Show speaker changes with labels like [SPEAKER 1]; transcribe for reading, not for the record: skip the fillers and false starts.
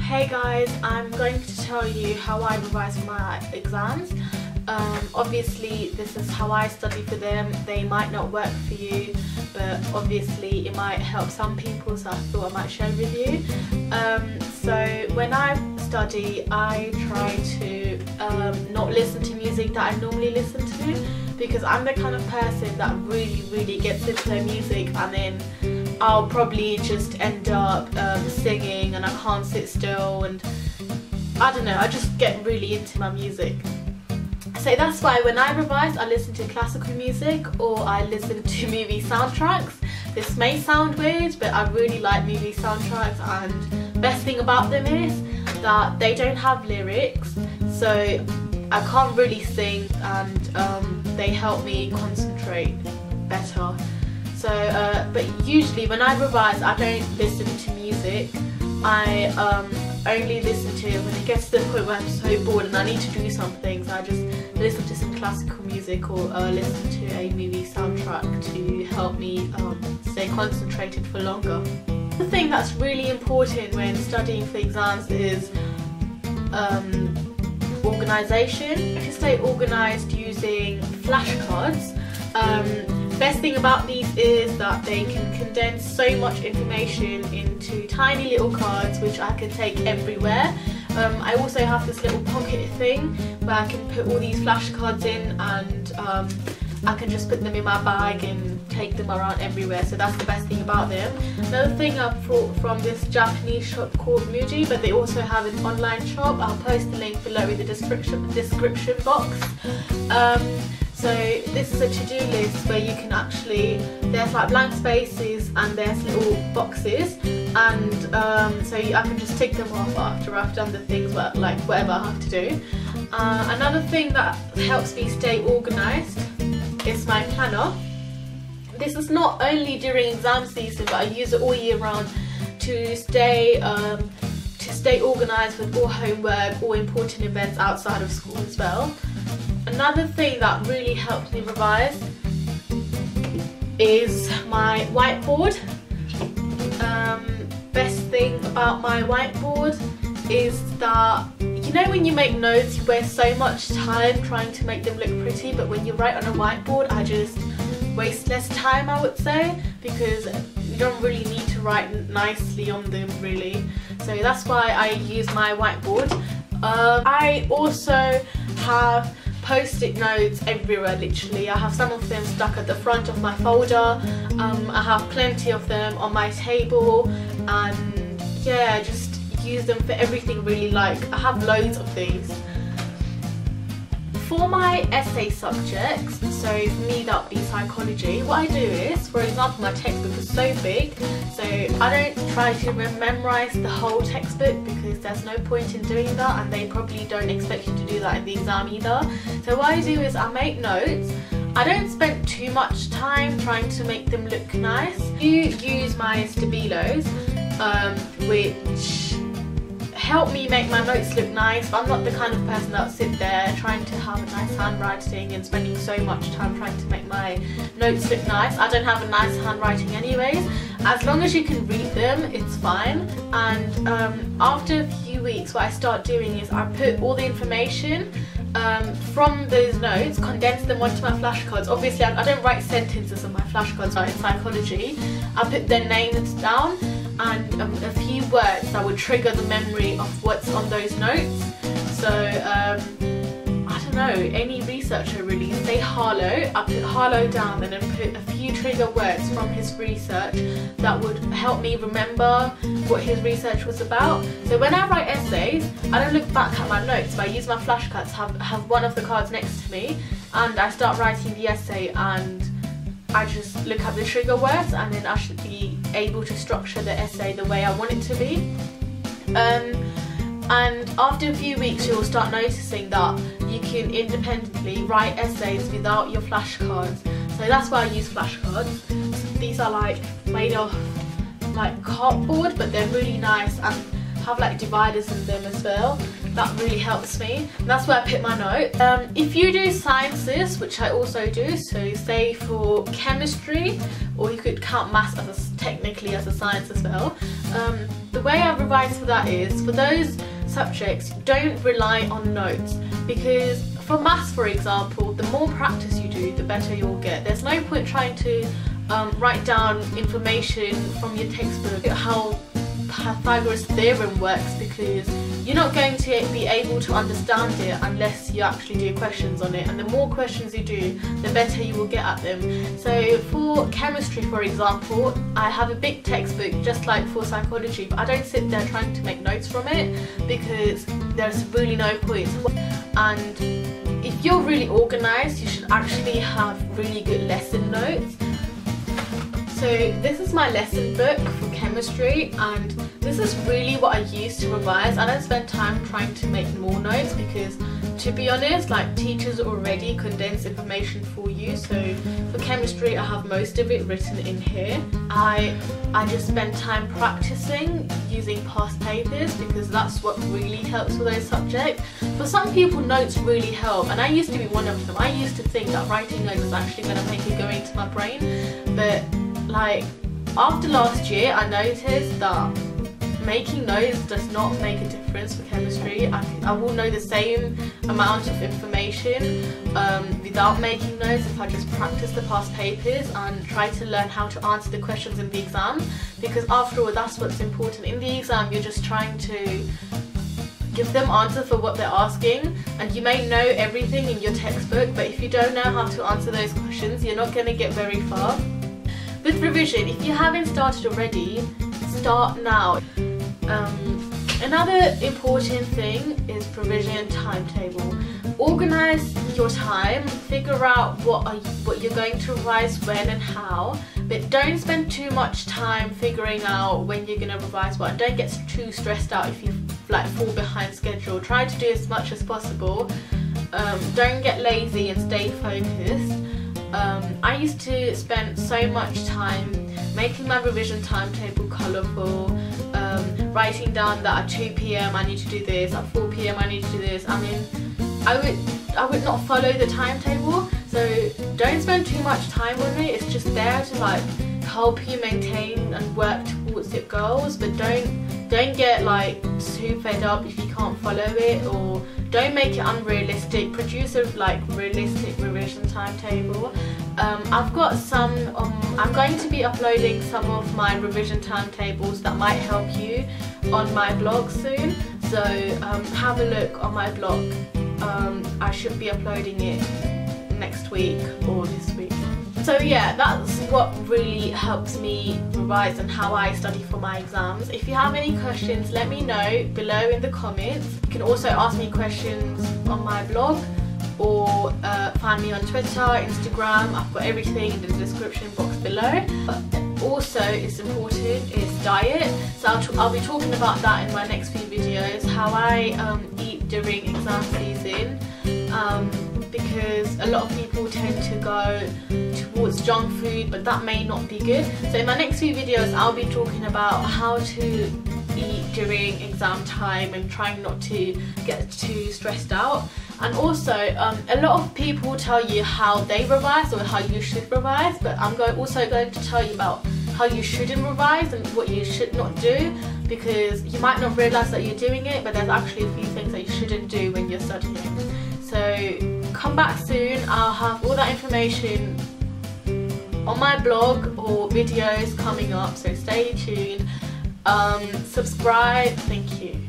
[SPEAKER 1] Hey guys, I'm going to tell you how I revise for my exams. Obviously this is how I study for them. They might not work for you, but obviously it might help some people, so I thought I might share with you. So when I study, I try to not listen to music that I normally listen to, because I'm the kind of person that really gets into their music and then I'll probably just end up singing and I can't sit still, and I don't know, I just get really into my music. So that's why when I revise, I listen to classical music or I listen to movie soundtracks. This may sound weird, but I really like movie soundtracks, and best thing about them is that they don't have lyrics, so I can't really sing, and they help me concentrate better. So, but usually when I revise, I don't listen to music. I only listen to it when it gets to the point where I'm so bored and I need to do something. So I just listen to some classical music or listen to a movie soundtrack to help me stay concentrated for longer. The thing that's really important when studying for exams is organisation. If you stay organised using flashcards, best thing about these is that they can condense so much information into tiny little cards which I can take everywhere. I also have this little pocket thing where I can put all these flashcards in, and I can just put them in my bag and take them around everywhere, so that's the best thing about them. Another thing I bought from this Japanese shop called Muji, but they also have an online shop. I'll post the link below in the description box. So this is a to-do list where you can actually, there's like blank spaces and there's little boxes, and so I can just tick them off after I've done the things, like whatever I have to do. Another thing that helps me stay organised is my planner. This is not only during exam season, but I use it all year round to stay organised with all homework, all important events outside of school as well. Another thing that really helps me revise is my whiteboard. Best thing about my whiteboard is that, you know, when you make notes you waste so much time trying to make them look pretty, but when you write on a whiteboard I just waste less time, I would say, because you don't really need to write nicely on them really. So that's why I use my whiteboard. I also have post-it notes everywhere, literally. I have some of them stuck at the front of my folder. I have plenty of them on my table, and yeah, I just use them for everything really. Like, I have loads of these. For my essay subjects, so for me that would be psychology, what I do is, for example, my textbook is so big, so I don't try to memorise the whole textbook because there's no point in doing that, and they probably don't expect you to do that in the exam either. So what I do is I make notes. I don't spend too much time trying to make them look nice. I use my Stabilos, which help me make my notes look nice, but I'm not the kind of person that will sit there trying to have a nice handwriting and spending so much time trying to make my notes look nice. I don't have a nice handwriting anyways. As long as you can read them, it's fine. And after a few weeks, what I start doing is I put all the information from those notes, condense them onto my flashcards. Obviously I don't write sentences on my flashcards like in psychology. I put their names down and a few words that would trigger the memory of what's on those notes. So I don't know, any researcher really, say Harlow, I put Harlow down and then put a few trigger words from his research that would help me remember what his research was about. So when I write essays, I don't look back at my notes, but I use my flashcards, have one of the cards next to me, and I start writing the essay, and I just look at the trigger words, and then I should be able to structure the essay the way I want it to be. And after a few weeks you'll start noticing that you can independently write essays without your flashcards. So that's why I use flashcards. These are like made of like cardboard, but they're really nice and have like dividers in them as well. That really helps me. And that's where I put my note. If you do sciences, which I also do, so say for chemistry, or you could count maths as technically as a science as well, The way I revise for that is, for those subjects, don't rely on notes, because for maths, for example, the more practice you do, the better you'll get. There's no point trying to write down information from your textbook, how Pythagoras theorem works, because you're not going to be able to understand it unless you actually do questions on it, and the more questions you do, the better you will get at them. So for chemistry, for example, I have a big textbook just like for psychology, but I don't sit there trying to make notes from it because there's really no point. And if you're really organised, you should actually have really good lesson notes. So this is my lesson book for chemistry, and this is really what I use to revise. I don't spend time trying to make more notes because, to be honest, like, teachers already condense information for you. So for chemistry, I have most of it written in here. I just spend time practicing using past papers because that's what really helps for those subjects. For some people, notes really help, and I used to be one of them. I used to think that writing notes was actually going to make it go into my brain, but like, after last year, I noticed that making notes does not make a difference for chemistry. I will know the same amount of information without making notes if I just practice the past papers and try to learn how to answer the questions in the exam, because after all, that's what's important. In the exam, you're just trying to give them answers for what they're asking, and you may know everything in your textbook, but if you don't know how to answer those questions, you're not going to get very far. With revision, if you haven't started already, start now. Another important thing is provision timetable. Organize your time, figure out what you're going to revise when and how, but don't spend too much time figuring out when you're going to revise what, and don't get too stressed out if you like fall behind schedule. Try to do as much as possible. Don't get lazy and stay focused. I used to spend so much time making my revision timetable colourful, writing down that at 2 PM I need to do this, at 4 PM I need to do this. I mean, I would not follow the timetable, so don't spend too much time on it. It's just there to like help you maintain and work towards your goals, but don't get like too fed up if you can't follow it, or don't make it unrealistic. Produce a like realistic revision timetable. I've got some, I'm going to be uploading some of my revision timetables that might help you on my blog soon, so have a look on my blog. I should be uploading it next week or this week. So yeah, that's what really helps me revise and how I study for my exams. If you have any questions, let me know below in the comments. You can also ask me questions on my blog, or find me on Twitter, Instagram. I've got everything in the description box below. But also, it's important is diet. So I'll be talking about that in my next few videos, how I eat during exam season. Because a lot of people tend to go towards junk food, but that may not be good. So in my next few videos, I'll be talking about how to eat during exam time and trying not to get too stressed out. And also, a lot of people tell you how they revise or how you should revise, but I'm also going to tell you about how you shouldn't revise and what you should not do, because you might not realise that you're doing it, but there's actually a few things that you shouldn't do when you're studying. So come back soon. I'll have all that information on my blog or videos coming up, so stay tuned. Subscribe. Thank you.